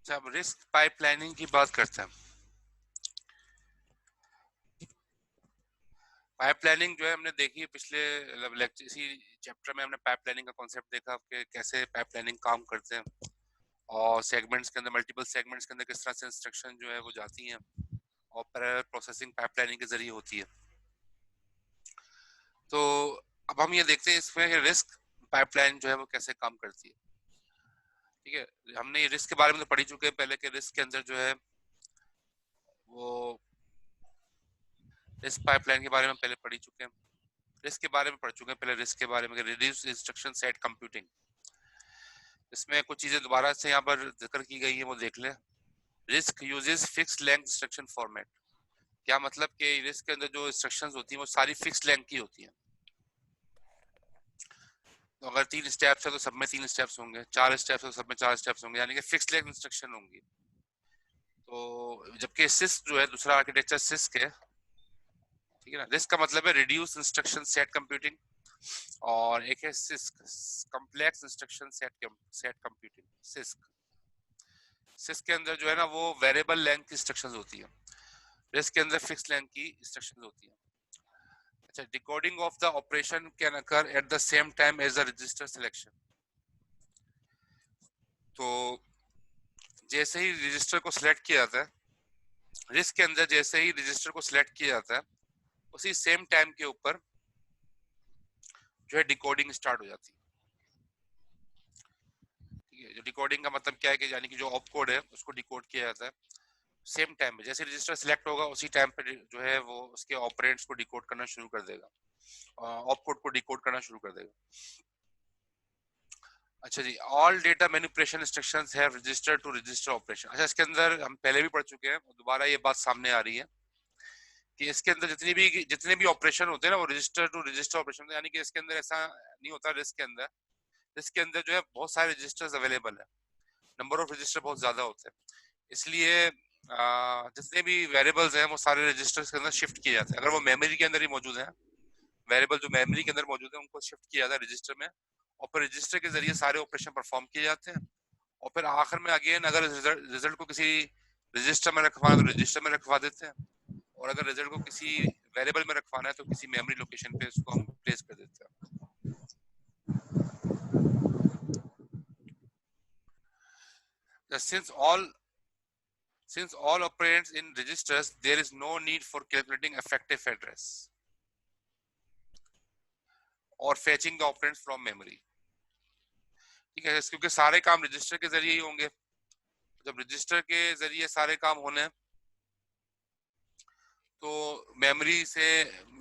अच्छा, अब risk pipelining की बात करते हैं। पाइपलाइनिंग जो है हमने देखी है पिछले लेक्चर, इसी चैप्टर में हमने पाइपलाइनिंग का कॉन्सेप्ट देखा कि कैसे पाइपलाइनिंग काम करते हैं और सेगमेंट्स के अंदर, मल्टीपल सेगमेंट्स के अंदर किस तरह से इंस्ट्रक्शन जो है वो जाती हैं और पैरेलल प्रोसेसिंग पाइपलाइनिंग के जरिए होती है। तो अब हम ये देखते हैं इसमें रिस्क पाइपलाइन जो है वो कैसे काम करती है। ठीक है, हमने ये रिस्क के बारे में तो पढ़ ही चुके हैं पहले के रिस्क के अंदर जो है वो रिस्क पाइपलाइन के बारे में पहले पढ़ ही चुके हैं। रिस्क के बारे में पढ़ चुके हैं पहले, रिस्क के बारे में रिड्यूस इंस्ट्रक्शन सेट कंप्यूटिंग। इसमें कुछ चीजें दोबारा से यहाँ पर जिक्र की गई है, वो देख लें। Risk uses fixed length instruction format. क्या मतलब कि रिस्क के अंदर जो इंस्ट्रक्शंस होती हैं वो सारी फिक्स्ड लेंथ की होती हैं। तो अगर 3 स्टेप्स है तो सब में 3 स्टेप्स होंगे, 4 स्टेप्स है तो सब में 4 स्टेप्स होंगे, यानी कि फिक्स्ड लेंथ इंस्ट्रक्शन होंगी। तो जबकि सिस्क जो है दूसरा आर्किटेक्चर सिस्क है, ठीक है ना। रिस्क का मतलब है रिड्यूस इंस्ट्रक्शन सेट कंप्यूटिंग, और एक है six, complex instruction set computing. Six six के अंदर जो है ना वो वेरिएबल लेंथ की इंस्ट्रक्शंस होती है, रिस्क के अंदर फिक्स लेंथ की इंस्ट्रक्शंस होती है। अच्छा, decoding of the operation can occur at the same time as the register selection. तो जैसे ही रजिस्टर को सिलेक्ट किया जाता है, रिस्क के अंदर जैसे ही रजिस्टर को सिलेक्ट किया जाता है उसी सेम टाइम के ऊपर जो है डिकोडिंग स्टार्ट हो जाती है। ठीक है, जो डिकोडिंग का मतलब क्या है कि यानी कि जो ऑप कोड है उसको डिकोड किया जाता है सेम टाइम में। जैसे रजिस्टर सिलेक्ट होगा उसी टाइम पे जो है वो उसके ऑपरेंड्स को डिकोड करना शुरू कर देगा, ऑप कोड को डिकोड करना शुरू कर देगा। अच्छा जी, all data manipulation instructions have register to register operation. अच्छा, इसके अंदर हम पहले भी पढ़ चुके हैं, दोबारा ये बात सामने आ रही है कि इसके अंदर जितने भी ऑपरेशन होते हैं ना वो रजिस्टर टू रजिस्टर ऑपरेशन, यानी कि इसके अंदर ऐसा नहीं होता। रिस्क के अंदर जो है बहुत सारे रजिस्टर्स अवेलेबल है, नंबर ऑफ रजिस्टर बहुत ज्यादा होते हैं। इसलिए जितने भी वेरिएबल्स हैं वो सारे रजिस्टर्स के अंदर शिफ्ट किए जाते हैं। अगर वो मेमोरी के अंदर ही मौजूद है, वेरिएबल जो मेमोरी के अंदर मौजूद है उनको शिफ्ट किया जाता है रजिस्टर में, और फिर रजिस्टर के जरिए सारे ऑपरेशन परफॉर्म किए जाते हैं। और फिर आखिर में अगेन अगर रिजल्ट को किसी रजिस्टर में रखवाना है तो रजिस्टर में रखवा देते हैं, और अगर रिजल्ट को किसी वेरिएबल में रखवाना है तो किसी मेमोरी लोकेशन पे उसको हम प्लेस कर देते हैं। Since all operands in registers, there is no need for calculating effective address or fetching the operands from memory. ठीक है, क्योंकि सारे काम रजिस्टर के जरिए ही होंगे। जब रजिस्टर के जरिए सारे काम होने हैं तो मेमोरी से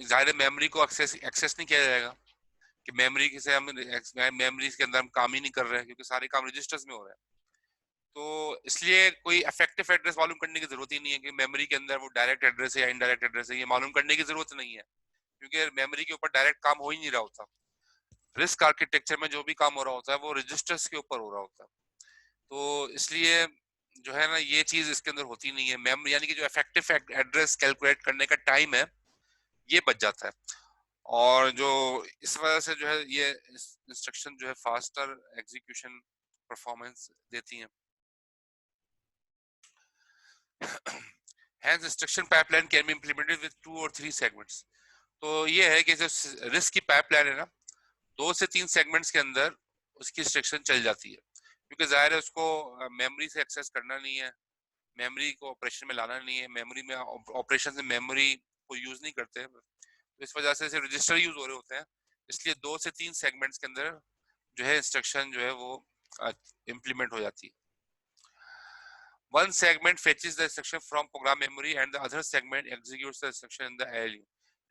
जाहिर मेमोरी को एक्सेस नहीं किया जाएगा कि मेमोरी से हम मेमोरी के अंदर हम काम ही नहीं कर रहे हैं, क्योंकि सारे काम रजिस्टर्स में हो रहे हैं। तो इसलिए कोई इफेक्टिव एड्रेस मालूम करने की जरूरत ही नहीं है कि मेमोरी के अंदर वो डायरेक्ट एड्रेस है या इनडायरेक्ट एड्रेस है, ये मालूम करने की जरूरत नहीं है, क्योंकि मेमोरी के ऊपर डायरेक्ट काम हो ही नहीं रहा होता। रिस्क आर्किटेक्चर में जो भी काम हो रहा होता है वो रजिस्टर्स के ऊपर हो रहा होता है। तो इसलिए जो है ना ये चीज इसके अंदर होती नहीं है। मेमोरी यानी कि जो इफेक्टिव एड्रेस कैलकुलेट करने का टाइम है ये बच जाता है, और जो इस वजह से जो है ये इंस्ट्रक्शन जो है फास्टर एग्जीक्यूशन परफॉर्मेंस देती हैं। Hence instruction pipeline can be implemented with 2 or 3 segments. तो ये है कि जो रिस्क की पाइपलाइन है ना, 2 से 3 सेगमेंट्स के अंदर उसकी इंस्ट्रक्शन चल जाती है, क्योंकि जाहिर है उसको मेमोरी से एक्सेस करना नहीं है, मेमोरी को ऑपरेशन में लाना नहीं है, मेमोरी में ऑपरेशन में मेमोरी को यूज नहीं करते, तो इस वजह से रजिस्टर यूज हो रहे होते हैं। इसलिए 2 से 3 सेगमेंट्स के अंदर जो है इंस्ट्रक्शन जो है वो इम्प्लीमेंट हो जाती है। One segment fetches the instruction from program memory and the other segment executes the instruction in the ALU.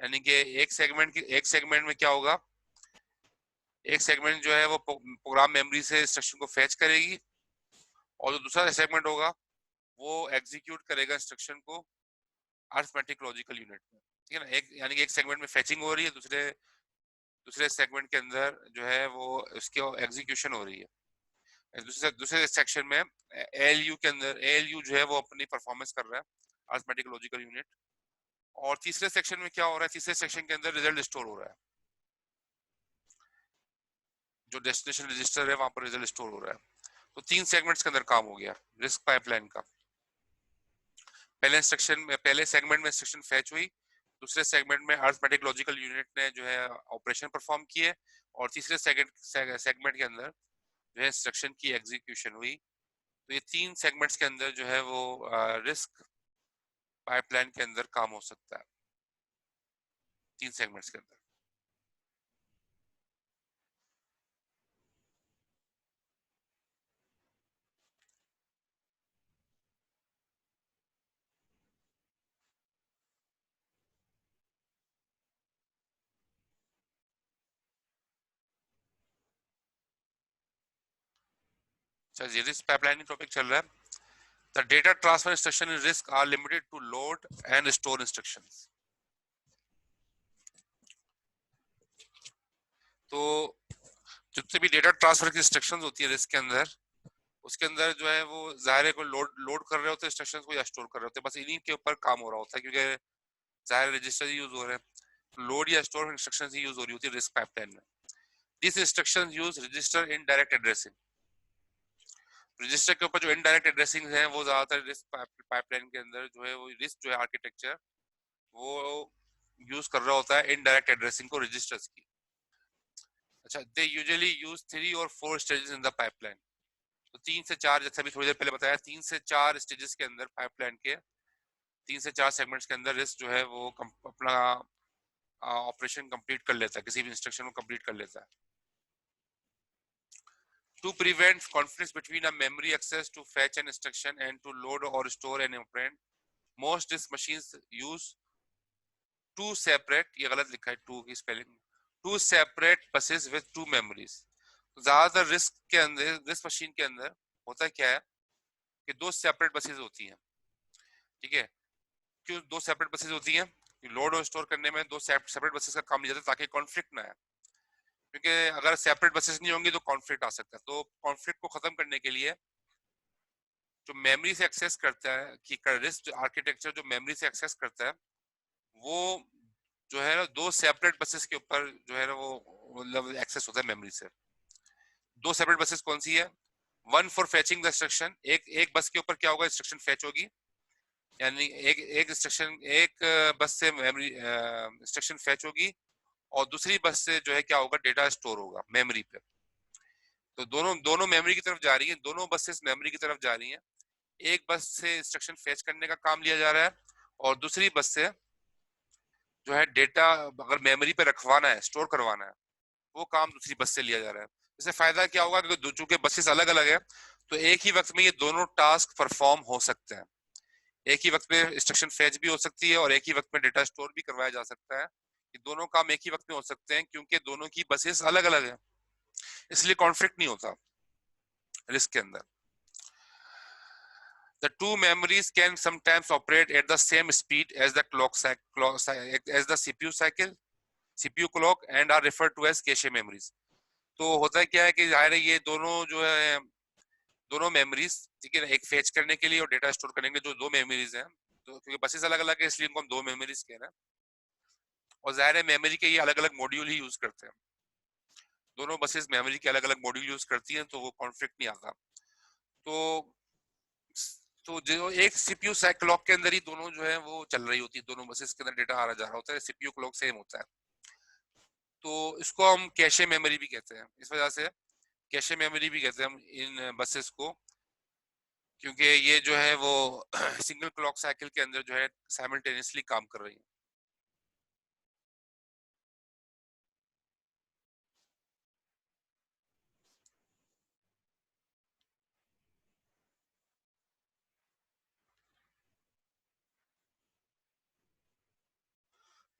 यानी कि एक सेगमेंट में क्या होगा, एक सेगमेंट जो है वो प्रोग्राम मेमोरी से इंस्ट्रक्शन को फेच करेगी, और जो दूसरा सेगमेंट होगा वो एग्जीक्यूट करेगा इंस्ट्रक्शन को अरिथमेटिक लॉजिकल यूनिट में। ठीक है ना, एक यानी कि एक सेगमेंट में फेचिंग हो रही है, दूसरे दूसरे सेगमेंट के अंदर जो है वो उसकी एग्जीक्यूशन हो रही है। दूसरे दूसरे सेक्शन में एएलयू के अंदर एएलयू जो है वो अपनी परफॉर्मेंस कर रहा है, अरिथमेटिक लॉजिकल यूनिट। और तीसरे सेक्शन में क्या हो रहा है, तीसरे सेक्शन के अंदर रिजल्ट स्टोर हो रहा है, जो डेस्टिनेशन रजिस्टर है वहां पर रिजल्ट स्टोर हो रहा है। तो 3 सेगमेंट्स के अंदर काम हो गया रिस्क पाइपलाइन का। पहले सेगमेंट में इंस्ट्रक्शन फैच हुई, दूसरे सेगमेंट में अरिथमेटिक लॉजिकल यूनिट ने जो है ऑपरेशन परफॉर्म किए, और तीसरे सेगमेंट के अंदर जो है इंस्ट्रक्शन की एग्जीक्यूशन हुई। तो ये 3 सेगमेंट्स के अंदर जो है वो रिस्क पाइपलाइन के अंदर काम हो सकता है, 3 सेगमेंट्स के अंदर। अच्छा, ये रिस्क पाइपलाइनिंग टॉपिक चल रहा है। The data transfer instruction in RISC are limited to load and store instructions. तो जितने भी डेटा ट्रांसफर की इंस्ट्रक्शंस होती है रिस्क के अंदर, उसके अंदर जो है वो जाहिर है कोई लोड कर रहे होते हैं इंस्ट्रक्शंस को या स्टोर कर रहे होते हैं, बस इन्हीं के ऊपर काम हो रहा होता है, क्योंकि जाहिर रजिस्टर यूज हो रहे हैं। लोड या स्टोर इंस्ट्रक्शंस ही यूज हो रही होती है रिस्क पाइपलाइन में। This instructions use register indirect addressing. Register के ऊपर जो इनडायरेक्ट एड्रेसिंग है वो ज्यादातर रिस्क पाइपलाइन के अंदर जो है वो रिस्क जो है आर्किटेक्चर वो यूज कर रहा होता है इनडायरेक्ट एड्रेसिंग को रजिस्टर्स की। अच्छा, दे यूजुअली यूज 3 और 4 स्टेजेस इन द पाइपलाइन। तो 3 से 4, जैसे अभी थोड़ी देर पहले बताया, 3 से 4 स्टेजेस के अंदर पाइपलाइन के 3 से 4 सेगमेंट्स के अंदर रिस्क जो है वो अपना ऑपरेशन कंप्लीट कर लेता है, किसी भी इंस्ट्रक्शन को कंप्लीट कर लेता है। To prevent conflicts between a memory access to fetch an instruction and to load or store an operand, most disk machines use two separate, ये गलत लिखा है टू की spelling, two separate buses with two memories। तो ज्यादातर risk के अंदर, risk machine के अंदर होता क्या है कि 2 सेपरेट बसेस होती हैं। ठीक है, क्यों 2 सेपरेट बसेस होती हैं? लोड और स्टोर करने में 2 सेपरेट बसेस का काम लिया जाता है ताकि कॉन्फ्लिक्ट ना आए, क्योंकि अगर सेपरेट बसेस नहीं होंगी तो कॉन्फ्लिक्ट आ सकता है। तो कॉन्फ्लिक्ट को खत्म करने के लिए जो मेमोरी से एक्सेस करता है कि रिस्क आर्किटेक्चर जो मेमोरी से एक्सेस करता है वो जो है ना 2 सेपरेट बसेस के ऊपर जो है ना वो मतलब एक्सेस होता है मेमोरी से। 2 सेपरेट बसेस कौन सी है? One for fetching the instruction, एक बस के ऊपर क्या होगा, इंस्ट्रक्शन फेच होगी, यानी एक इंस्ट्रक्शन एक बस से मेमोरी इंस्ट्रक्शन फेच होगी, और दूसरी बस से जो है क्या होगा, डेटा स्टोर होगा मेमोरी पे। तो दोनों दोनों मेमोरी की तरफ जा रही है, दोनों बसेस मेमोरी की तरफ जा रही हैं। एक बस से इंस्ट्रक्शन फेच करने का काम लिया जा रहा है, और दूसरी बस से जो है डेटा अगर मेमोरी पे रखवाना है, स्टोर करवाना है, वो काम दूसरी बस से लिया जा रहा है। इससे फायदा क्या होगा, क्योंकि चूंकि बसेस अलग अलग है तो एक ही वक्त में ये दोनों टास्क परफॉर्म हो सकते हैं। एक ही वक्त में इंस्ट्रक्शन फेच भी हो सकती है और एक ही वक्त में डेटा स्टोर भी करवाया जा सकता है। ये दोनों काम एक ही वक्त में हो सकते हैं क्योंकि दोनों की बसेस अलग अलग है, इसलिए कॉन्फ्लिक्ट नहीं होता रिस्क के अंदर। The two memories can sometimes operate at the same speed as the as the CPU cycle, CPU clock, and are referred to as cache memories। तो होता क्या है कि जाहिर है ये दोनों जो है दोनों मेमोरीज, ठीक है ना, एक फेच करने के लिए और डेटा स्टोर करने के लिए जो 2 मेमोरीज हैं, तो क्योंकि बसेस अलग अलग है इसलिए इनको हम 2 मेमोरीज कह रहे हैं, और जाहिर है मेमोरी के ये अलग अलग मॉड्यूल ही यूज करते हैं। दोनों बसेस मेमोरी के अलग अलग मॉड्यूल यूज करती हैं तो वो कॉन्फ्लिक्ट नहीं आता। तो जो एक सीपीयू क्लॉक के अंदर ही दोनों जो है वो चल रही होती है, दोनों बसेस के अंदर डेटा आ रहा जा रहा होता है, सीपीयू क्लॉक सेम होता है। तो इसको हम कैशे मेमोरी भी कहते हैं, इस वजह से कैशे मेमोरी भी कहते हैं हम इन बसेस को, क्योंकि ये जो है वो सिंगल क्लॉक साइकिल के अंदर जो है साइमल्टेनियसली काम कर रही है।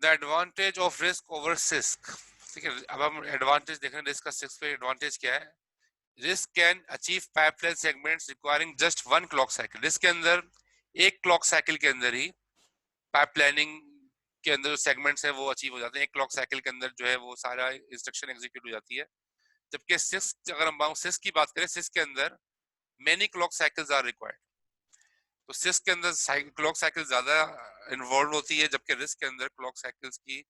The advantage of risk over six. ठीक है, अब हम एडवांटेज देख रहे हैं रिस्क का। सिस्क पे एडवांटेज क्या है? Risk can achieve pipeline segments requiring just 1 clock cycle. Risk के अंदर एक क्लॉक साइकिल के अंदर ही पाइपलाइनिंग के अंदर जो सेगमेंट्स है वो अचीव हो जाते हैं। एक क्लॉक साइकिल के अंदर जो है वो सारा इंस्ट्रक्शन एग्जीक्यूट हो जाती है। जबकि सिस्क, अगर हम सिस्क की बात करें, सिस्क के अंदर many clock cycles are required. तो सिस्क के अंदर क्लॉक साइकिल ज्यादा इन्वॉल्व होती है, जबकि रिस्क के अंदर क्लॉक साइकिल्स की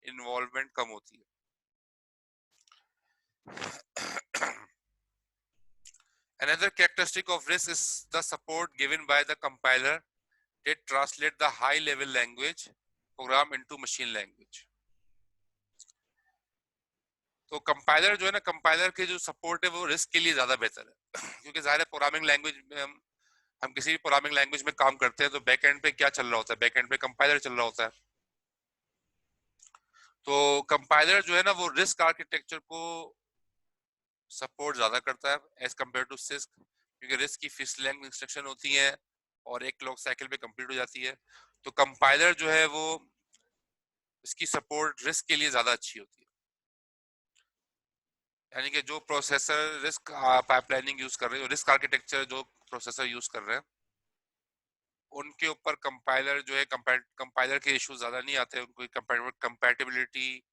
इन्वॉल्वमेंट कम होती है। Another characteristic of RISC is the support given by the compiler that translate the high level language program into machine language. तो कंपाइलर जो है ना, कंपाइलर के जो सपोर्ट है वो रिस्क के लिए ज्यादा बेहतर है क्योंकि ज़ाहिर है प्रोग्रामिंग लैंग्वेज में हम किसी भी प्रोग्रामिंग लैंग्वेज में काम करते हैं तो बैक एंड पे क्या चल रहा होता है, बैक एंड पे कंपाइलर चल रहा होता है। तो कंपाइलर जो है ना वो रिस्क आर्किटेक्चर को सपोर्ट ज्यादा करता है एज कम्पेयर टू सिस्क, क्योंकि रिस्क की फिक्स लेंथ इंस्ट्रक्शन होती है और एक क्लॉक साइकिल पे कंप्लीट हो जाती है। तो कंपाइलर जो है वो इसकी सपोर्ट रिस्क के लिए ज्यादा अच्छी होती है, यानी कि जो प्रोसेसर रिस्क पाइपलाइनिंग यूज कर रहे हैं, रिस्क आर्किटेक्चर जो प्रोसेसर यूज कर रहे हैं उनके ऊपर कंपाइलर जो है कंपाइलर के इश्यूज ज्यादा नहीं आते, उनको कंपैटिबिलिटी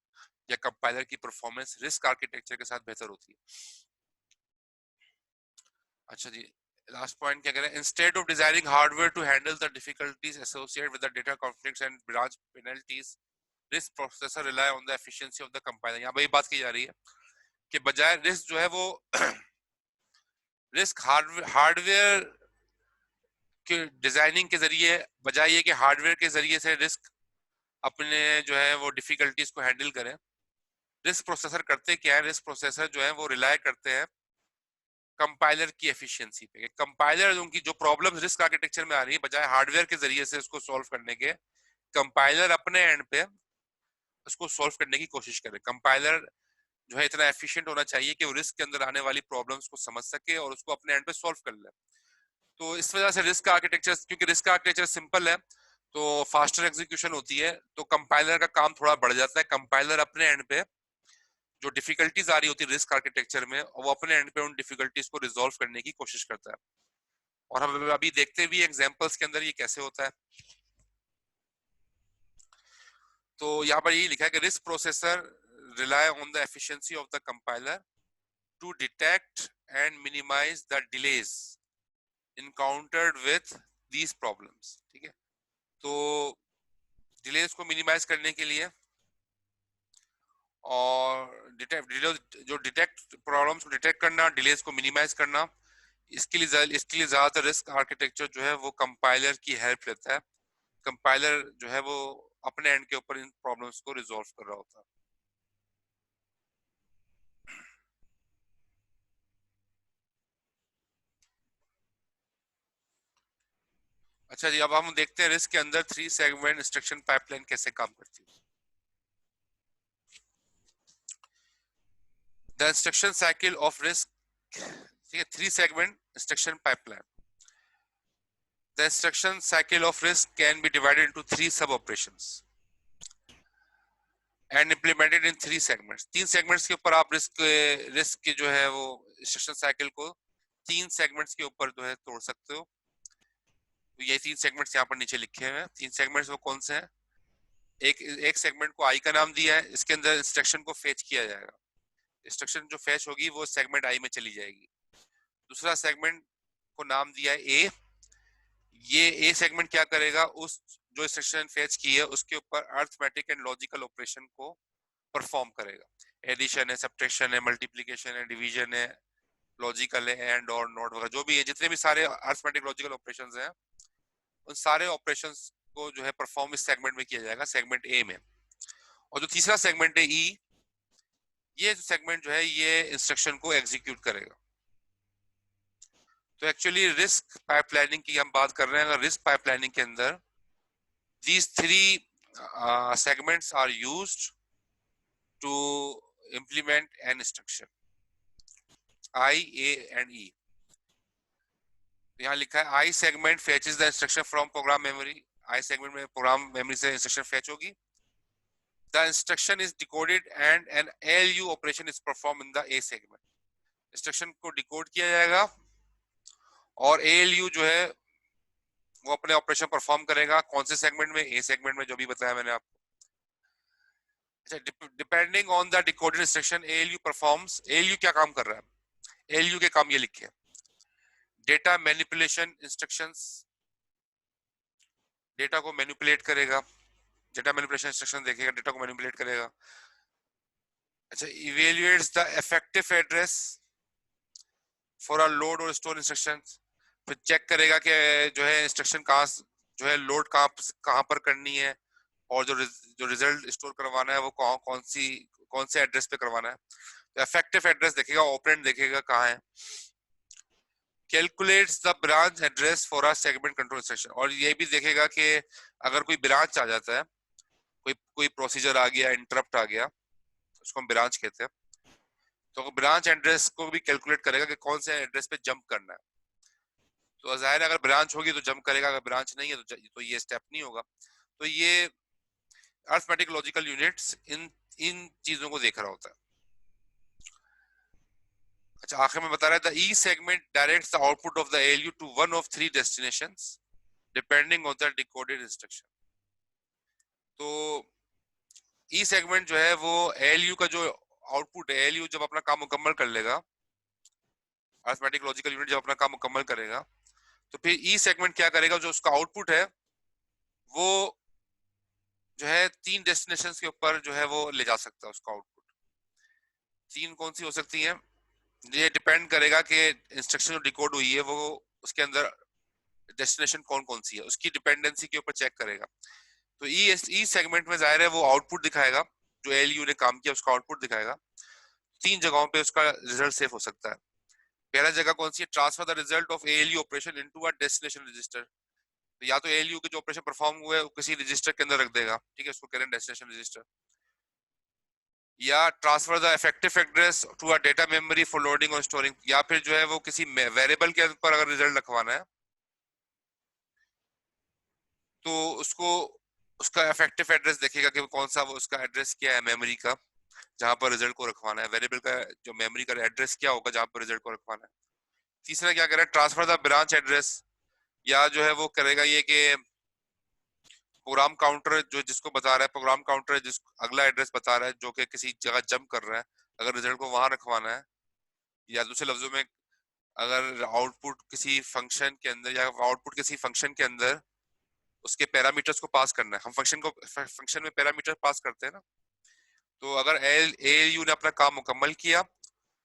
या कंपाइलर की परफॉर्मेंस रिस्क आर्किटेक्चर के साथ बेहतर होती है। अच्छा जी, लास्ट पॉइंट क्या कह रहे हैं, instead of designing hardware to handle the difficulties associated with the data conflicts and branch penalties, RISC processor rely on the efficiency of the compiler. यहाँ वही बात की जा रही है कि बजाय रिस्क जो है वो रिस्क हार्डवेयर के डिजाइनिंग के जरिए, बजाय ये कि हार्डवेयर के जरिए से रिस्क अपने जो है वो डिफिकल्टीज को हैंडल करें, रिस्क प्रोसेसर करते क्या है, रिस्क प्रोसेसर जो है वो रिलाई करते हैं कंपाइलर की एफिशिएंसी पे। कंपाइलर उनकी जो प्रॉब्लम रिस्क आर्किटेक्चर में आ रही है, बजाय हार्डवेयर के जरिए से उसको सॉल्व करने के, कंपाइलर अपने एंड पे उसको सॉल्व करने की कोशिश करे। कंपाइलर जो है इतना एफिशिएंट होना चाहिए कि वो रिस्क के अंदर आने वाली प्रॉब्लम्स को समझ सके और उसको अपने एंड पे सॉल्व कर ले। तो इस वजह से रिस्क आर्किटेक्चर, क्योंकि रिस्क आर्किटेक्चर सिंपल है तो फास्टर एग्जीक्यूशन होती है, तो कंपाइलर का काम थोड़ा बढ़ जाता है। कंपाइलर अपने एंड पे जो डिफिकल्टीज आ रही होती है रिस्क आर्किटेक्चर में, वो अपने एंड पे उन डिफिकल्टीज को रिजॉल्व करने की कोशिश करता है। और हम अभी देखते भी एग्जांपल्स के अंदर ये कैसे होता है। तो यहाँ पर ये लिखा है कि RISC processor rely on the efficiency of the compiler to detect and minimise the delays encountered with these problems. ठीक है, तो डिलेज को मिनिमाइज करने के लिए और जो डिटेक्ट प्रॉब्लम्स को डिटेक्ट करना, डिलेज को मिनिमाइज करना, इसके लिए ज्यादातर रिस्क आर्किटेक्चर जो है वो कंपाइलर की हेल्प लेता है। कंपाइलर जो है वो अपने एंड के ऊपर इन प्रॉब्लम्स को रिजॉल्व कर रहा होता है। अच्छा जी, अब हम देखते हैं रिस्क के अंदर 3 सेगमेंट इंस्ट्रक्शन पाइपलाइन कैसे काम करती है। The instruction cycle of risk, ठीक है, 3 segment instruction pipeline. The instruction cycle of RISC can be divided into 3 sub-operations and implemented in 3 segments. 3 segments के ऊपर आप रिस्क के जो है वो इंस्ट्रक्शन साइकिल को 3 segments के ऊपर जो है तोड़ सकते हो। तो ये 3 segments यहाँ पर नीचे लिखे हुए हैं। 3 segments वो कौन से हैं? एक सेगमेंट को आई का नाम दिया है, इसके अंदर इंस्ट्रक्शन को फेच किया जाएगा। इंस्ट्रक्शन जो फेच होगी वो सेगमेंट आई में चली जाएगी। दूसरा सेगमेंट को नाम दिया है ए। ये ए सेगमेंट क्या करेगा, उस जो इंस्ट्रक्शन फेच की है उसके ऊपर अरिथमेटिक एंड लॉजिकल ऑपरेशन को परफॉर्म करेगा। एडिशन है, सब्ट्रैक्शन है, मल्टीप्लिकेशन है, डिवीजन है, लॉजिकल है, एंड और नॉट वगैरह, जो भी है जितने भी सारे अरिथमेटिक लॉजिकल ऑपरेशंस हैं, उन सारे ऑपरेशंस को जो है परफॉर्म इस सेगमेंट में किया जाएगा, सेगमेंट ए में। और जो तीसरा सेगमेंट है ई, ये सेगमेंट जो है ये इंस्ट्रक्शन को एग्जीक्यूट करेगा। तो एक्चुअली रिस्क पाइपलाइनिंग की हम बात कर रहे हैं। अगर रिस्क पाइपलाइनिंग के अंदर these 3 segments are used to implement an instruction I, A and E. यहाँ लिखा है I segment fetches the instruction from program memory. I segment में program memory से instruction fetch होगी. The instruction is decoded and an ALU operation is performed in the A segment. Instruction को decode किया जाएगा और ALU जो है वो अपने ऑपरेशन परफॉर्म करेगा। कौन से सेगमेंट में? ए सेगमेंट में, जो भी बताया मैंने आपको। Depending on the decoded instruction ALU performs. ALU क्या काम कर रहा है? ALU के काम ये लिखे, डेटा मैनिपुलेशन इंस्ट्रक्शंस, डेटा को मैनिपुलेट करेगा, डेटा मैनिपुलेशन इंस्ट्रक्शन देखेगा, डेटा को मैनिपुलेट करेगा। अच्छा, evaluates the effective address for a load और स्टोर इंस्ट्रक्शन, फिर चेक करेगा कि जो है इंस्ट्रक्शन कहाँ, जो है लोड कहाँ पर करनी है, और जो रिजल्ट स्टोर करवाना है वो कौन से एड्रेस पे करवाना है। तो इफेक्टिव एड्रेस देखेगा, ऑपरेंड देखेगा कहाँ है। Calculates the branch address for a segment control instruction, और ये भी देखेगा कि अगर कोई ब्रांच आ जाता है, कोई प्रोसीजर आ गया, इंटरप्ट आ गया, उसको हम ब्रांच कहते हैं, तो ब्रांच एड्रेस को भी कैलकुलेट करेगा कि कौन से एड्रेस पे जंप करना है। तो जाहिर है अगर ब्रांच होगी तो जंप करेगा, अगर ब्रांच नहीं है तो ये स्टेप नहीं होगा। तो ये अरिथमेटिक लॉजिकल यूनिट्स इन चीजों को देख रहा होता है। अच्छा, आखिर में बता रहा है the E segment directs the output of the ALU to one of three destinations depending on the decoded instruction. तो ई सेगमेंट जो है वो एएलयू का जो आउटपुट है, एएलयू जब अपना काम मुकम्मल कर लेगा, अरिथमेटिक लॉजिकल यूनिट जब अपना काम मुकम्मल करेगा, तो फिर ई सेगमेंट क्या करेगा, जो उसका आउटपुट है वो जो है तीन डेस्टिनेशंस के ऊपर जो है वो ले जा सकता है उसका आउटपुट। तीन कौन सी हो सकती हैं, ये डिपेंड करेगा कि इंस्ट्रक्शन जो डिकोड हुई है वो उसके अंदर डेस्टिनेशन कौन कौन सी है, उसकी डिपेंडेंसी के ऊपर चेक करेगा। तो ई सेगमेंट में जाहिर है वो आउटपुट दिखाएगा, जो एलयू ने काम किया उसका आउटपुट दिखाएगा। तीन जगहों पे उसका रिजल्ट सेव हो सकता है। पहला जगह कौन सी है, transfer the result of ALU operation into a destination register. तो या तो एएलयू के जो ऑपरेशन परफॉर्म हुए वो किसी रजिस्टर के अंदर रख देगा, ठीक है, उसको कह रहे हैं डेस्टिनेशन रजिस्टर। या transfer the effective address to a data memory for loading और स्टोरिंग, या फिर जो है वो किसी वेरिएबल के ऊपर अगर रिजल्ट रखवाना है तो उसको उसका इफेक्टिव एड्रेस देखेगा कि कौन सा वो उसका एड्रेस क्या है मेमोरी का, जहां पर रिजल्ट को रखवाना है, वेरिएबल का जो मेमोरी का एड्रेस क्या होगा जहां पर रिजल्ट को रखवाना है। तीसरा क्या करेगा, ट्रांसफर द ब्रांच एड्रेस, या जो है वो करेगा ये कि प्रोग्राम काउंटर जो जिसको बता रहा है, प्रोग्राम काउंटर जिस अगला एड्रेस बता रहा है जो कि किसी जगह जंप कर रहा है, अगर रिजल्ट को वहां रखवाना है, या दूसरे लफ्जों में अगर आउटपुट किसी फंक्शन के अंदर या आउटपुट किसी फंक्शन के अंदर उसके पैरामीटर्स को पास करना है, हम फंक्शन में पैरामीटर पास करते हैं ना। तो अगर एएलयू ने अपना काम मुकम्मल किया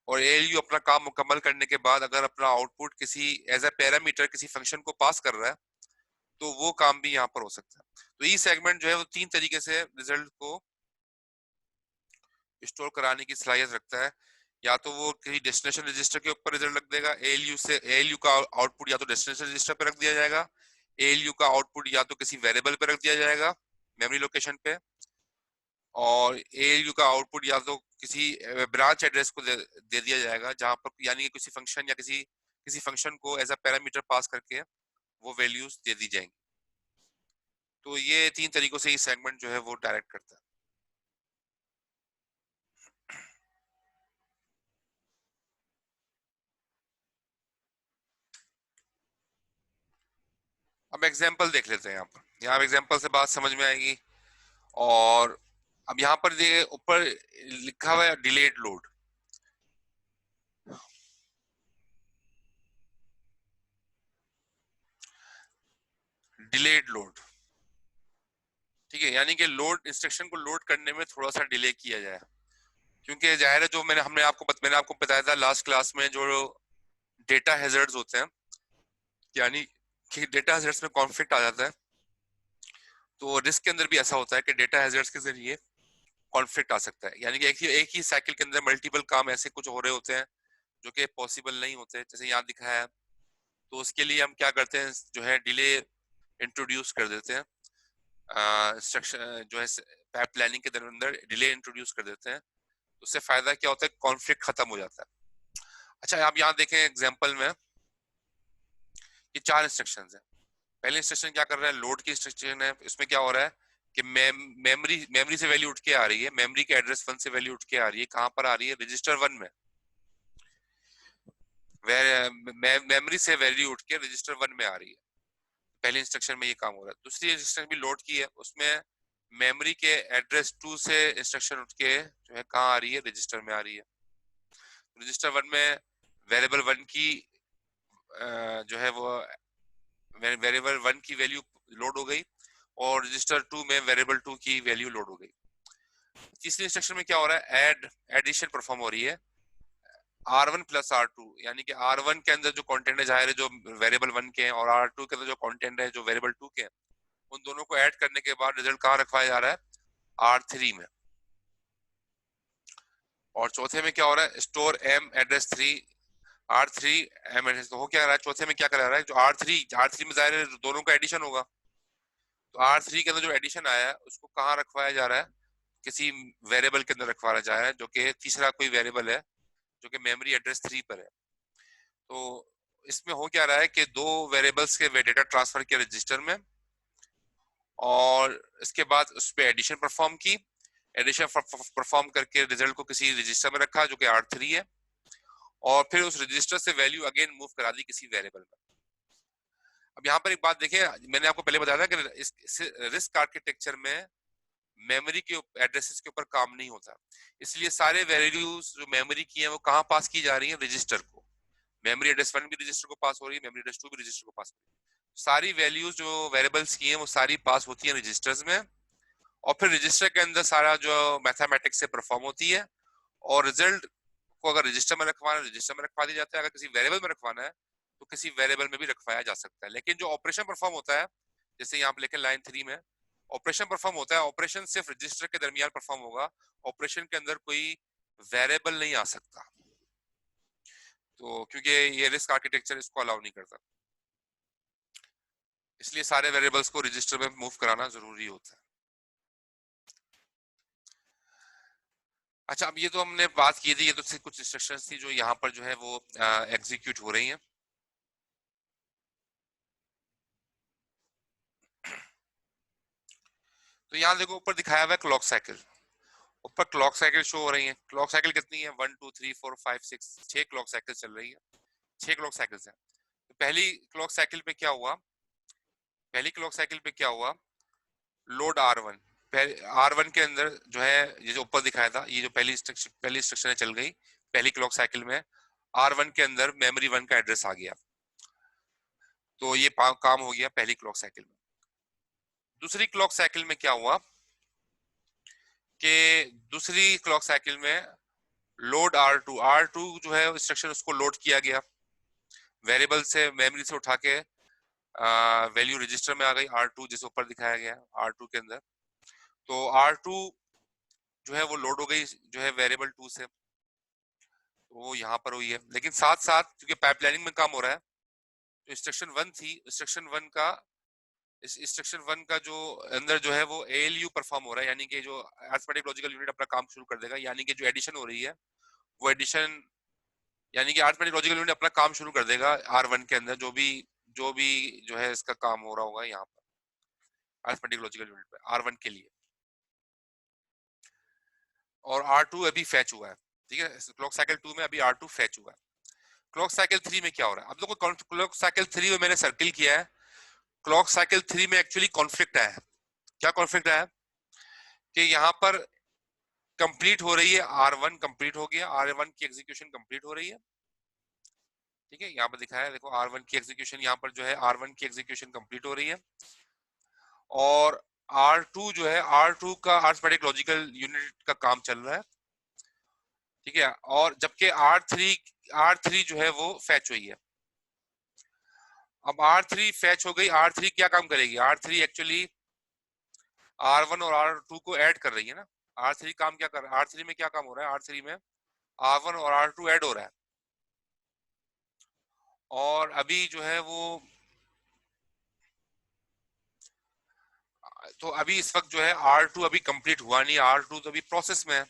और एएलयू अपना काम मुकम्मल करने के बाद अगर अपना आउटपुट किसी एज ए पैरामीटर किसी फंक्शन को पास कर रहा है, तो वो काम भी यहाँ पर हो सकता है। तो ई सेगमेंट जो है वो तीन तरीके से रिजल्ट को स्टोर कराने की सलाहियत रखता है। या तो वो किसी डेस्टिनेशन रजिस्टर के ऊपर रिजल्ट रख देगा, एएलयू का आउटपुट या तो डेस्टिनेशन रजिस्टर पे रख दिया जाएगा, एएलयू का आउटपुट या तो किसी वेरिएबल पे रख दिया जाएगा मेमोरी लोकेशन पे, और एएलयू का आउटपुट या तो किसी ब्रांच एड्रेस को दे दिया जाएगा जहां पर यानी कि किसी फंक्शन या किसी फंक्शन को एज अ पैरामीटर पास करके वो वैल्यूज दे दी जाएंगी। तो ये तीन तरीकों से ये सेगमेंट जो है वो डायरेक्ट करता है। अब एग्जांपल देख लेते हैं, यहाँ एग्जांपल से बात समझ में आएगी। और अब यहाँ पर ये ऊपर लिखा हुआ है डिलेड लोड। डिलेड लोड, ठीक है, यानी कि लोड इंस्ट्रक्शन को लोड करने में थोड़ा सा डिले किया जाए, क्योंकि जाहिर है जो मैंने आपको बताया था लास्ट क्लास में, जो डेटा हैजर्ड्स होते हैं, यानी कि डेटा हैजर्ड्स में कॉन्फ्लिक्ट आ जाता है। तो रिस्क के अंदर भी ऐसा होता है कि डेटा हैजर्ड्स के जरिए कॉन्फ्लिक्ट आ सकता है, यानी कि एक ही साइकिल के अंदर मल्टीपल काम ऐसे कुछ हो रहे होते हैं जो कि पॉसिबल नहीं होते, जैसे यहाँ दिखाया है। तो उसके लिए हम क्या करते हैं, जो है डिले इंट्रोड्यूस कर देते हैं, इंस्ट्रक्शन जो है पाइप प्लानिंग के अंदर डिले इंट्रोड्यूस कर देते हैं। उससे फायदा क्या होता है, कॉन्फ्लिक्ट खत्म हो जाता है। अच्छा, आप यहाँ देखें एग्जाम्पल में ये चार इंस्ट्रक्शंस हैं। पहले इंस्ट्रक्शन क्या कर रहा है, लोड की इंस्ट्रक्शन है। इसमें क्या हो रहा है कि मेमोरी से वैल्यू उठ के आ रही है, मेमोरी के एड्रेस 1 से वैल्यू उठ के आ रही है, कहां पर आ रही है, रजिस्टर 1 में। मेमोरी से वैल्यू उठ के रजिस्टर 1 में आ रही है। पहले इंस्ट्रक्शन में ये काम हो रहा है। दूसरी इंस्ट्रक्शन भी लोड की है, उसमें मेमोरी के एड्रेस 2 से इंस्ट्रक्शन उठ के जो है कहाँ आ रही है, रजिस्टर में आ रही है। रजिस्टर 1 में वेरिएबल 1 की जो है वो वेरिएबल 1 की वैल्यू लोड हो गई, और रजिस्टर 2 में वेरिएबल 2 की वैल्यू लोड हो गई। तीसरी इंस्ट्रक्शन में क्या हो रहा है, एडिशन परफॉर्म हो रही है। R1 प्लस R2, यानी कि R1 के अंदर जो कंटेंट है जाहिर है जो वेरिएबल 1 के हैं, और R2 के अंदर जो कंटेंट है जो वेरिएबल 2 के हैं, उन दोनों को ऐड करने के बाद रिजल्ट कहाँ रखवाया जा रहा है? R3 में। और चौथे में क्या हो रहा है? Store M address 3 R3 M address. तो हो क्या रहा है चौथे में? क्या करा रहा है? जो R3 में जाहिर है दोनों का एडिशन होगा, तो R3 के अंदर जो एडिशन आया है उसको कहाँ रखवाया जा रहा है? किसी वेरिएबल के अंदर रखवाया जा रहा है, जो कि तीसरा कोई वेरिएबल है जो कि मेमोरी एड्रेस 3 पर है। तो इसमें हो क्या रहा है कि दो वेरिएबल्स के वे डेटा ट्रांसफर किया रजिस्टर में, और इसके बाद उस पर एडिशन परफॉर्म की, एडिशन परफॉर्म करके रिजल्ट को किसी रजिस्टर में रखा जो कि R3 है, और फिर उस रजिस्टर से वैल्यू अगेन मूव करा दी किसी वेरिएबल में। अब यहाँ पर एक बात देखिए, मैंने आपको पहले बताया था कि इस रिस्क आर्किटेक्चर में मेमोरी के एड्रेसेस के ऊपर काम नहीं होता, इसलिए सारे वैल्यूज जो मेमोरी की है वो कहाँ पास की जा रही है? रजिस्टर को। मेमोरी एड्रेस 1 भी रजिस्टर को पास हो रही है, मेमोरी एड्रेस 2 भी रजिस्टर को पास हो रही है। सारी वैल्यूज जो वेरिएबल्स की हैं वो सारी पास होती हैं रजिस्टर्स में, और फिर रजिस्टर के अंदर सारा जो मैथमेटिक्स से परफॉर्म होती है, और रिजल्ट को अगर रजिस्टर में रखवाना है रजिस्टर में रखवा दिया जाता है, अगर किसी वेरिएबल में रखवाना है तो किसी वेरिएबल में भी रखवाया जा सकता है। लेकिन जो ऑपरेशन परफॉर्म होता है, जैसे यहाँ पे लिखे लाइन 3 में ऑपरेशन परफॉर्म होता है, ऑपरेशन सिर्फ रजिस्टर के दरमियान परफॉर्म होगा, ऑपरेशन के अंदर कोई वेरिएबल नहीं आ सकता, तो क्योंकि ये रिस्क आर्किटेक्चर इसको अलाउ नहीं करता, इसलिए सारे वेरिएबल्स को रजिस्टर में मूव कराना जरूरी होता है। अच्छा, अब ये तो हमने बात की थी, ये तो कुछ इंस्ट्रक्शंस थी जो यहाँ पर जो है वो एग्जीक्यूट हो रही हैं। तो यहाँ देखो ऊपर दिखाया हुआ है क्लॉक साइकिल, ऊपर क्लॉक साइकिल शो हो रही है। क्लॉक साइकिल कितनी है? 1 2 3 4 5 6, 6 क्लॉक साइकिल चल रही है, 6 क्लॉक साइकिल्स हैं। तो पहली क्लॉक साइकिल पे क्या हुआ? पहली क्लॉक साइकिल पे क्या हुआ? लोड R1, R1 के अंदर जो है ये जो ऊपर दिखाया था, ये जो पहली इंस्ट्रक्शन चल गई पहली क्लॉक साइकिल में, R1 के अंदर मेमोरी 1 का एड्रेस आ गया, तो ये काम हो गया पहली क्लॉक साइकिल में। दूसरी क्लॉक साइकिल में क्या हुआ कि दूसरी क्लॉक साइकिल में लोड R2 जो है इंस्ट्रक्शन उसको लोड किया गया, वेरिएबल से मेमोरी से उठा के वैल्यू रजिस्टर में आ गई R2, जिसे ऊपर दिखाया गया R2 के अंदर। तो R2 जो है वो लोड हो गई जो है वेरिएबल 2 से, तो वो यहाँ पर हुई है। लेकिन साथ साथ क्योंकि पाइपलाइनिंग में काम हो रहा है, तो इंस्ट्रक्शन 1 थी, इंस्ट्रक्शन वन का जो अंदर जो है वो ALU परफॉर्म हो रहा है, यानी कि जो अरिथमेटिक लॉजिकल यूनिट अपना काम शुरू कर देगा, यानी कि जो एडिशन हो रही है वो एडिशन, यानी कि अरिथमेटिक लॉजिकल यूनिट अपना काम शुरू कर देगा R1 के अंदर, जो भी जो है इसका काम हो रहा होगा यहाँ पर अरिथमेटिक लॉजिकल यूनिट पे R1 के लिए। और R2 अभी फैच हुआ है, ठीक है, क्लॉक साइकिल 2 में अभी R2 फैच हुआ है। क्लॉक साइकिल 3 में क्या हो रहा है? अब देखो क्लॉक साइकिल 3 में मैंने सर्किल किया है, क्लॉक साइकिल 3 में एक्चुअली कॉन्फ्लिक्ट आया है। क्या कॉन्फ्लिक्ट आया? कि यहाँ पर कंप्लीट हो रही है R1, कंप्लीट हो गया, R1 की एग्जीक्यूशन कंप्लीट हो रही है, ठीक है, यहाँ पर दिखाया है देखो R1 की एग्जीक्यूशन, यहाँ पर जो है R1 की एग्जीक्यूशन कंप्लीट हो रही है, और R2 जो है R2 का अरिथमेटिक लॉजिकल यूनिट का काम चल रहा है, ठीक है, और जबकि R3 जो है वो फैच हुई है। अब R3 फैच हो गई, R3 क्या काम करेगी? R3 एक्चुअली R1 और R2 को ऐड कर रही है ना। R3 काम क्या कर रहा है? R3 में क्या काम हो रहा है? R3 में R1 और R2 ऐड हो रहा है, और अभी जो है वो, तो अभी इस वक्त जो है R2 अभी कंप्लीट हुआ नहीं, R2 तो अभी प्रोसेस में है,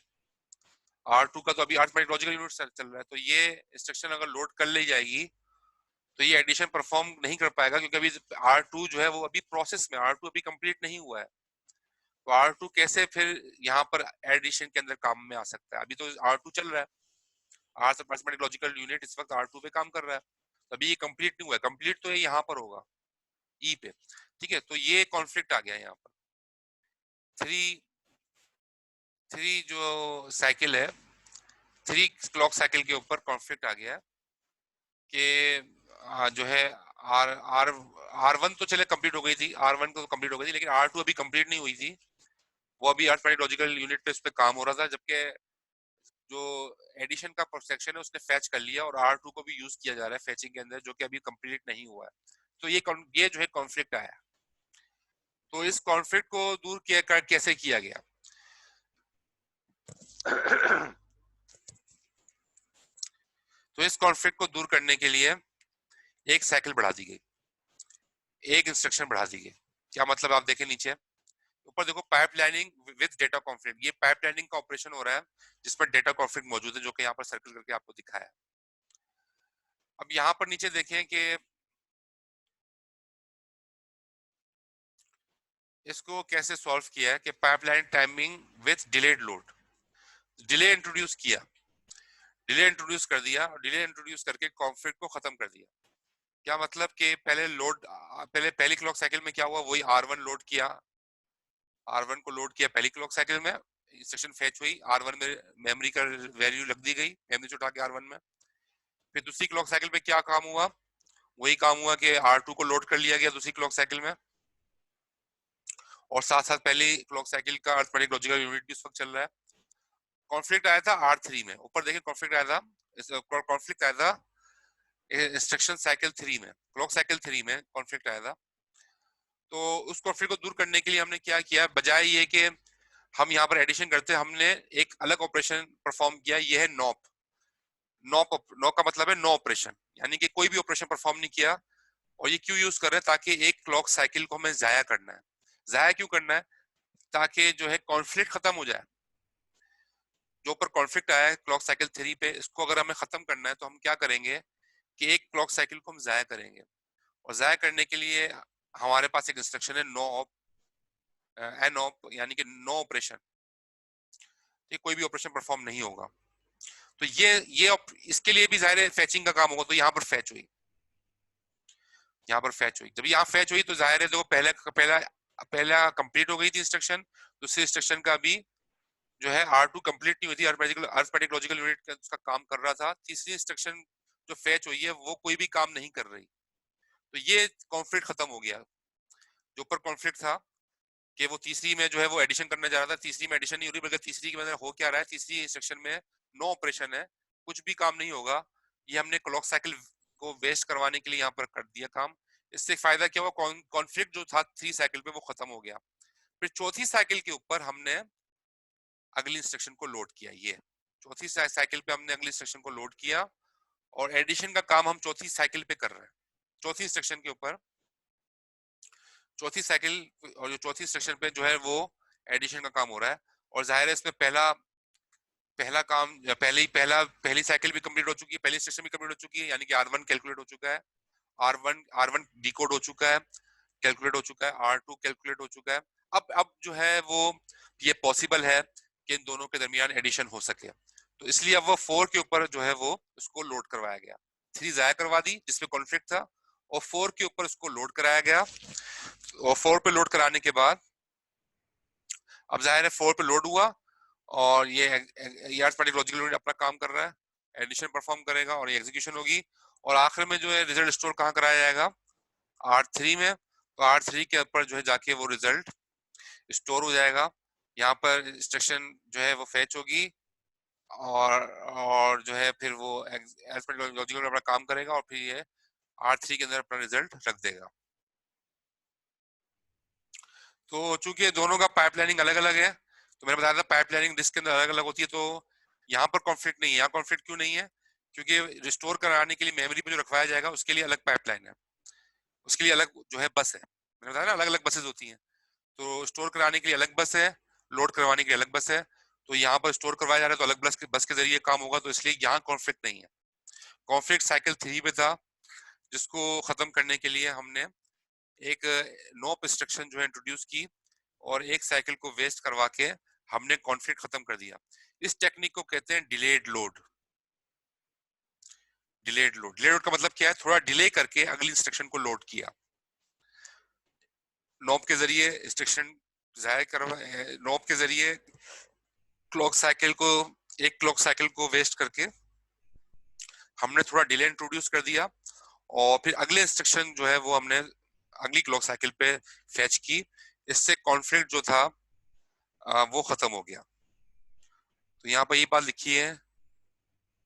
R2 का तो अभी अरिथमेटिक लॉजिकल यूनिट चल रहा है, तो ये इंस्ट्रक्शन अगर लोड कर ली जाएगी तो ये एडिशन परफॉर्म नहीं कर पाएगा, क्योंकि अभी R2 जो है वो अभी प्रोसेस में, R2 अभी कंप्लीट नहीं हुआ है, तो R2 कैसे फिर यहाँ पर एडिशन के अंदर काम में आ सकता है? अभी तो R2 चल रहा है, अरिथमेटिक लॉजिकल यूनिट इस वक्त R2 पे काम कर रहा है, तो अभी ये कंप्लीट नहीं हुआ है, कंप्लीट तो ये यहाँ पर होगा E पे, ठीक है, तो ये कॉन्फ्लिक्ट आ गया यहाँ पर। थ्री जो साइकिल है, 3 क्लॉक साइकिल के ऊपर कॉन्फ्लिक्ट आ गया कि जो है आर आर R1 तो चले कंप्लीट हो गई थी, R1 तो कंप्लीट हो गई थी, लेकिन R2 अभी कंप्लीट नहीं हुई थी, वो अभी अरिथमेटिक लॉजिकल यूनिट पे उस पे काम हो रहा था, जबकि जो एडिशन का सेक्शन है उसने फैच कर लिया और R2 को भी यूज किया जा रहा है फैचिंग के अंदर, जो कि अभी कंप्लीट नहीं हुआ है। तो ये जो है कॉन्फ्लिक्ट आया। तो इस कॉन्फ्लिक्ट को दूर किया कैसे किया गया? तो इस कॉन्फ्लिक्ट को दूर करने के लिए एक साइकिल बढ़ा दी गई, एक इंस्ट्रक्शन बढ़ा दी गई। क्या मतलब? आप देखें नीचे ऊपर देखो, पाइपलाइनिंग विद डेटा कॉन्फ्लिक्ट। ये पाइपलाइनिंग का ऑपरेशन हो रहा है जिसमें डेटा कॉन्फ्लिक्ट मौजूद है, जो कि यहाँ पर सर्कल करके आपको दिखाया है। अब यहाँ पर नीचे देखें कि इसको कैसे सॉल्व किया है कि pipeline timing with delayed load. Delay introduce किया, डिले इंट्रोड्यूस कर दिया और डिले इंट्रोड्यूस करके कॉन्फ्लिक्ट को खत्म कर दिया। क्या मतलब कि पहली क्लॉक साइकिल में क्या हुआ, वही R1 लोड किया, R1 को लोड किया पहली क्लॉक साइकिल में, इंस्ट्रक्शन फेच हुई, R1 में मेमोरी का वैल्यू लग दी गई, मेमोरी से उठा के R1 में। फिर दूसरी क्लॉक साइकिल में क्या काम हुआ, वही काम हुआ कि R2 को लोड कर लिया गया दूसरी क्लॉक साइकिल में, और साथ साथ पहली क्लॉक साइकिल का अर्थमेटिक लॉजिकल यूनिट भी उस वक्त चल रहा है। कॉन्फ्लिक्ट आया था R3 में, ऊपर देखिए कॉन्फ्लिक्ट आया था, कॉन्फ्लिक्ट आया था इंस्ट्रक्शन साइकिल 3 में, क्लॉक साइकिल 3 में कॉन्फ्लिक्ट आया था। तो उस कॉन्फ्लिक्ट को दूर करने के लिए हमने क्या किया, बजाय ये कि हम यहाँ पर एडिशन करते, हमने एक अलग ऑपरेशन परफॉर्म किया, ये है नॉप। नॉप का मतलब है नो ऑपरेशन, यानी कि कोई भी ऑपरेशन परफॉर्म नहीं किया। और ये क्यों यूज कर रहे हैं? ताकि एक क्लॉक साइकिल को हमें जाया करना है। जाया क्यों करना है? ताकि जो है कॉन्फ्लिक्ट खत्म हो जाए। जो ऊपर कॉन्फ्लिक्ट आया है क्लॉक साइकिल 3 पे, इसको अगर हमें खत्म करना है तो हम क्या करेंगे कि एक क्लॉक साइकिल को हम जाया करेंगे। और जाया करने के लिए हमारे पास एक इंस्ट्रक्शन है नो ऑप, एन ऑप, यानी कि नो ऑपरेशन। ये कोई भी ऑपरेशन परफॉर्म नहीं होगा। तो ये इसके लिए भी जाहिर है फैचिंग का काम होगा। तो यहाँ पर फैच हुई, यहाँ पर फैच हुई। जब यहाँ फैच हुई तो जाहिर है देखो पहला पहला पहला कंप्लीट हो गई थी इंस्ट्रक्शन, दूसरी इंस्ट्रक्शन का भी जो है R2 कंप्लीट नहीं हुई थी, अरिथमेटिक लॉजिकल यूनिट उसका काम कर रहा था। तीसरी इंस्ट्रक्शन जो फैच हुई है वो कोई भी काम नहीं कर रही। तो ये कॉन्फ्लिक्ट खत्म हो गया। जो ऊपर कॉन्फ्लिक्ट था कि वो तीसरी में जो है वो एडिशन करने जा रहा था, तीसरी में एडिशन नहीं हो रही, बल्कि तीसरी के अंदर हो क्या रहा है, तीसरी इंस्ट्रक्शन में नो ऑपरेशन है, कुछ भी काम नहीं होगा। ये हमने क्लॉक साइकिल को वेस्ट करवाने के लिए यहाँ पर कर दिया काम। इससे फायदा क्या हुआ, कॉन्फ्लिक्ट जो था 3 साइकिल पे वो खत्म हो गया। फिर चौथी साइकिल के ऊपर हमने अगली इंस्ट्रक्शन को लोड किया। ये चौथी साइकिल पे हमने अगली इंस्ट्रक्शन को लोड किया और एडिशन का काम हम चौथी साइकिल पे कर रहे हैं। चौथी इंस्ट्रक्शन के ऊपर, चौथी साइकिल और जो चौथी इंस्ट्रक्शन पे जो है वो एडिशन का काम हो रहा है। और जाहिर है इसमें पहला पहला काम पहली साइकिल भी कंप्लीट हो चुकी है, पहली इंस्ट्रक्शन भी कंप्लीट हो चुकी है, यानी कि R1 कैलकुलेट हो चुका है, R1 डिकोड हो चुका है, कैलकुलेट हो चुका है, R2 कैलकुलेट हो चुका है। अब जो है वो ये पॉसिबल है कि इन दोनों के दरमियान एडिशन हो सके। तो इसलिए अब वो 4 के ऊपर जो है वो उसको लोड करवाया गया। 3 जाया करवा दी जिसमें कॉन्फ्लिक्ट था, और 4 के ऊपर उसको लोड कराया गया। और 4 पे लोड कराने के बाद अब जाहिर है 4 पे लोड हुआ और ये अरिथमेटिक लॉजिकल यूनिट अपना काम कर रहा है, एडिशन परफॉर्म करेगा और ये एग्जीक्यूशन होगी। और आखिर में जो है रिजल्ट स्टोर कहाँ कराया जाएगा, R3 में। तो R3 के ऊपर जो है जाके वो रिजल्ट स्टोर हो जाएगा। यहाँ पर इंस्ट्रक्शन जो है वो फैच होगी और जो है फिर वो अरिथमेटिक लॉजिकल अपना काम करेगा और फिर ये R3 के अंदर अपना रिजल्ट रख देगा। तो चूंकि दोनों का पाइपलाइनिंग अलग अलग है, तो मैंने बताया था पाइपलाइनिंग डिस्क के अंदर अलग अलग होती है। तो यहाँ पर कॉन्फ्लिक्ट नहीं है। यहाँ कॉन्फ्लिक्ट क्यों नहीं है? क्योंकि रिस्टोर कराने के लिए मेमोरी पे जो रखवाया जाएगा उसके लिए अलग पाइपलाइन है, उसके लिए अलग जो है बस है। मैंने बताया ना अलग अलग बसेस होती हैं। तो स्टोर कराने के लिए अलग बस है, लोड करवाने के लिए अलग बस है। तो यहाँ पर स्टोर करवाया जा रहा है तो अलग बस के जरिए काम होगा, तो इसलिए यहाँ कॉन्फ्लिक्ट नहीं है। कॉन्फ्लिक्ट साइकिल 3 पे था, जिसको खत्म करने के लिए हमने एक नोप इंस्ट्रक्शन जो है इंट्रोड्यूस की और एक साइकिल को वेस्ट करवा के हमने कॉन्फ्लिक्ट खत्म कर दिया। इस टेक्निक को कहते हैं डिलेड लोड। डिलेड लोड का मतलब क्या है, थोड़ा डिले करके अगली इंस्ट्रक्शन को लोड किया। नॉब के जरिए इंस्ट्रक्शन जाया करवा, नॉब के जरिए क्लॉक साइकिल को, एक क्लॉक साइकिल को वेस्ट करके हमने थोड़ा डिले इंट्रोड्यूस कर दिया और फिर अगले इंस्ट्रक्शन जो है वो हमने अगली क्लॉक साइकिल पे फैच की। इससे कॉन्फ्लिक्ट जो था वो खत्म हो गया। तो यहाँ पर ये बात लिखी है।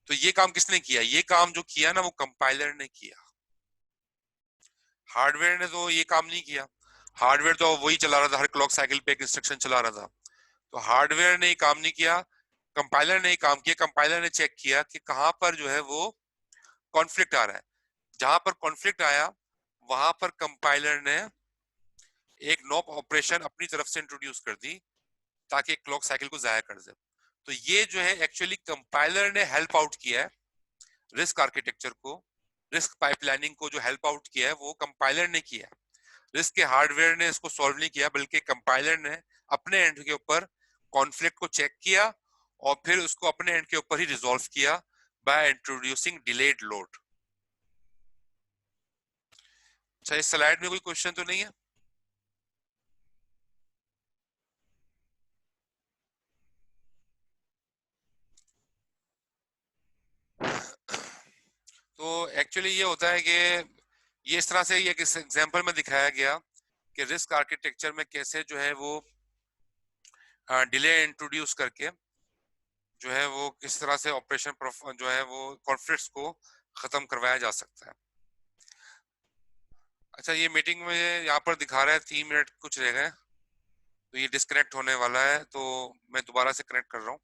तो ये काम किसने किया? ये काम जो किया ना वो कंपाइलर ने किया, हार्डवेयर ने तो ये काम नहीं किया। हार्डवेयर तो वही चला रहा था, हर क्लॉक साइकिल पे एक इंस्ट्रक्शन चला रहा था। तो हार्डवेयर ने ये काम नहीं किया, कंपाइलर ने ये काम किया। कंपाइलर ने चेक किया कि कहां पर जो है वो कॉन्फ्लिक्ट आ रहा है। जहां पर कॉन्फ्लिक्ट आया वहां पर कंपाइलर ने एक नॉप ऑपरेशन अपनी तरफ से इंट्रोड्यूस कर दी ताकि क्लॉक साइकिल को जाया कर दे। तो ये जो है एक्चुअली कंपाइलर ने हेल्प आउट किया है रिस्क आर्किटेक्चर को, रिस्क पाइपलाइनिंग को जो हेल्प आउट किया है वो कंपाइलर ने किया है। रिस्क के हार्डवेयर ने इसको सॉल्व नहीं किया, बल्कि कंपाइलर ने अपने एंड के ऊपर कॉन्फ्लिक्ट को चेक किया और फिर उसको अपने एंड के ऊपर ही रिजॉल्व किया बाय इंट्रोड्यूसिंग डिलेड लोड। अच्छा, इस स्लाइड में कोई क्वेश्चन तो नहीं है? तो एक्चुअली ये होता है कि ये इस तरह से ये किस एग्जांपल में दिखाया गया कि रिस्क आर्किटेक्चर में कैसे जो है वो डिले इंट्रोड्यूस करके जो है वो किस तरह से ऑपरेशन जो है वो कॉन्फ्लिक्ट्स को खत्म करवाया जा सकता है। अच्छा, ये मीटिंग में यहाँ पर दिखा रहा है 3 मिनट कुछ रह गए, तो ये डिस्कनेक्ट होने वाला है, तो मैं दोबारा से कनेक्ट कर रहा हूँ।